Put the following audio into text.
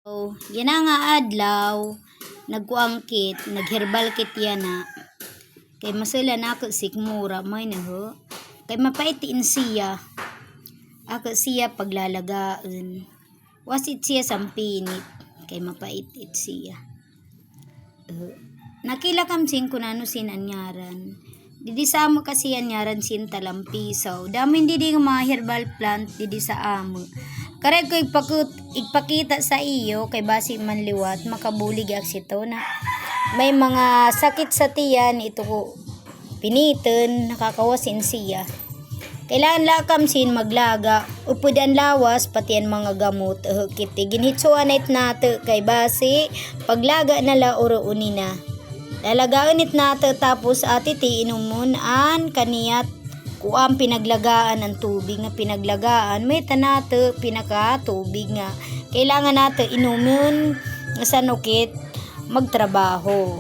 So, yan nga adlaw, nagkuangkit, nagherbal kit yan na. Kay masala na ako sikmura, may na ho. Kay mapaitin siya. Ako siya paglalagaan. Wasit siya sampinit. Kay mapaitit siya. Nakilakam sin ko na no sinanyaran. Didi sa amo kasi anyaran sin talampisaw. Dami hindi mga herbal plant didi sa amo. Kare ko ipakita sa iyo kay basi man liwat makabulig aksito na may mga sakit sa tiyan ito ko piniton nakakawasin siya. Kailangan lakam sin maglaga upudan lawas pati ang mga gamot kiti ginhitsuan it nato kay basi paglaga na la oro unina. Lalagaan it nato tapos ati ti inumun an kaniyat kuang pinaglagaan ng tubig nga pinaglagaan may tanato pinaka tubig nga kailangan nato inumin sa nukit magtrabaho.